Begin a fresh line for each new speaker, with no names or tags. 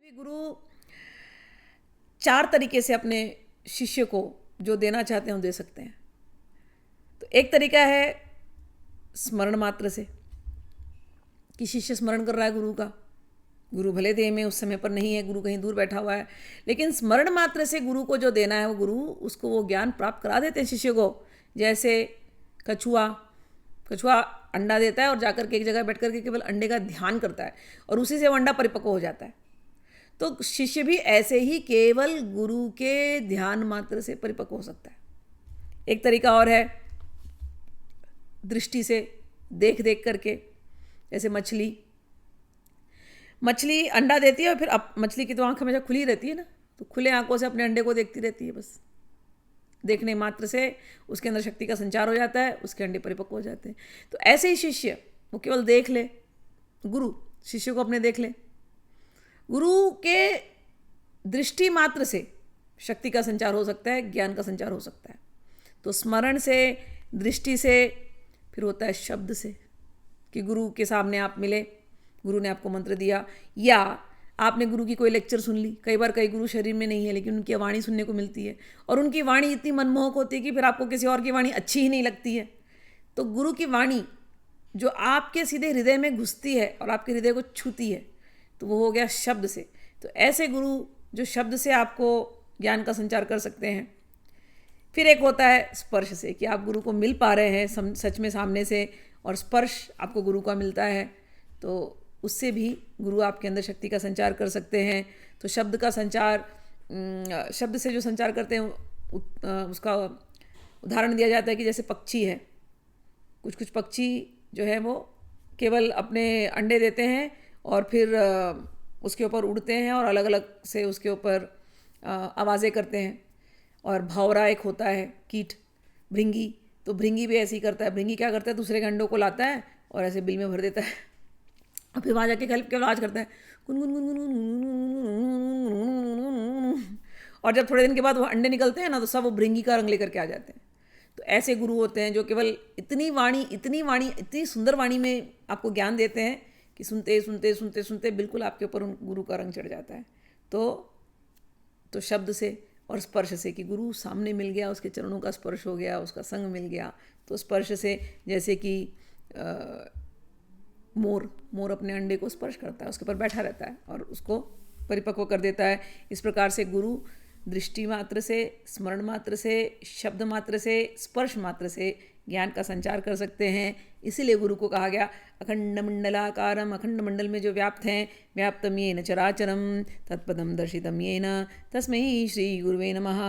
भी गुरु चार तरीके से अपने शिष्य को जो देना चाहते हैं वो दे सकते हैं। तो एक तरीका है स्मरण मात्र से, कि शिष्य स्मरण कर रहा है गुरु का, गुरु भले देह में उस समय पर नहीं है, गुरु कहीं दूर बैठा हुआ है, लेकिन स्मरण मात्र से गुरु को जो देना है वो गुरु उसको वो ज्ञान प्राप्त करा देते हैं शिष्य को। जैसे कछुआ कछुआ अंडा देता है और जाकर के एक जगह बैठ करके केवल अंडे का ध्यान करता है और उसी से वो अंडा परिपक्व हो जाता है। तो शिष्य भी ऐसे ही केवल गुरु के ध्यान मात्र से परिपक्व हो सकता है। एक तरीका और है दृष्टि से, देख देख करके। जैसे मछली अंडा देती है और फिर मछली की तो आंख हमेशा खुली रहती है ना, तो खुले आंखों से अपने अंडे को देखती रहती है। बस देखने मात्र से उसके अंदर शक्ति का संचार हो जाता है, उसके अंडे परिपक्व हो जाते हैं। तो ऐसे ही शिष्य वो केवल देख ले, गुरु शिष्य को अपने देख ले। गुरु के दृष्टि मात्र से शक्ति का संचार हो सकता है, ज्ञान का संचार हो सकता है। तो स्मरण से, दृष्टि से, फिर होता है शब्द से, कि गुरु के सामने आप मिले, गुरु ने आपको मंत्र दिया, या आपने गुरु की कोई लेक्चर सुन ली। कई बार कई गुरु शरीर में नहीं है लेकिन उनकी वाणी सुनने को मिलती है, और उनकी वाणी इतनी मनमोहक होती है कि फिर आपको किसी और की वाणी अच्छी ही नहीं लगती है। तो गुरु की वाणी जो आपके सीधे हृदय में घुसती है और आपके हृदय को छूती है, तो वो हो गया शब्द से। तो ऐसे गुरु जो शब्द से आपको ज्ञान का संचार कर सकते हैं। फिर एक होता है स्पर्श से, कि आप गुरु को मिल पा रहे हैं सच में सामने से, और स्पर्श आपको गुरु का मिलता है, तो उससे भी गुरु आपके अंदर शक्ति का संचार कर सकते हैं। तो शब्द का संचार, शब्द से जो संचार करते हैं उसका उदाहरण दिया जाता है कि जैसे पक्षी है, कुछ कुछ पक्षी जो है वो केवल अपने अंडे देते हैं और फिर उसके ऊपर उड़ते हैं और अलग अलग से उसके ऊपर आवाज़ें करते हैं। और भौरा एक होता है कीट, भृंगी, तो भृंगी भी ऐसे ही करता है। भृंगी क्या करता है, दूसरे के अंडों को लाता है और ऐसे बिल में भर देता है, और फिर वहाँ जाके केवल आवाज़ करता है गुन गुन गुन गुन गुन, और जब थोड़े दिन के बाद वो अंडे निकलते हैं ना, तो सब वो भृंगी का रंग लेकर के आ जाते हैं। तो ऐसे गुरु होते हैं जो केवल इतनी सुंदर वाणी में आपको ज्ञान देते हैं कि सुनते सुनते सुनते सुनते बिल्कुल आपके ऊपर उन गुरु का रंग चढ़ जाता है। तो शब्द से और स्पर्श से, कि गुरु सामने मिल गया, उसके चरणों का स्पर्श हो गया, उसका संग मिल गया। तो स्पर्श से, जैसे कि मोर अपने अंडे को स्पर्श करता है, उसके ऊपर बैठा रहता है और उसको परिपक्व कर देता है। इस प्रकार से गुरु दृष्टि मात्र से, स्मरण मात्र से, शब्द मात्र से, स्पर्श मात्र से ज्ञान का संचार कर सकते हैं। इसीलिए गुरु को कहा गया अखंड मंडलाकारम, अखंड मंडल में जो व्याप्त हैं, व्याप्तम येन चराचरम तत्पदम दर्शितम येन तस्मै श्री गुरुवे नमः।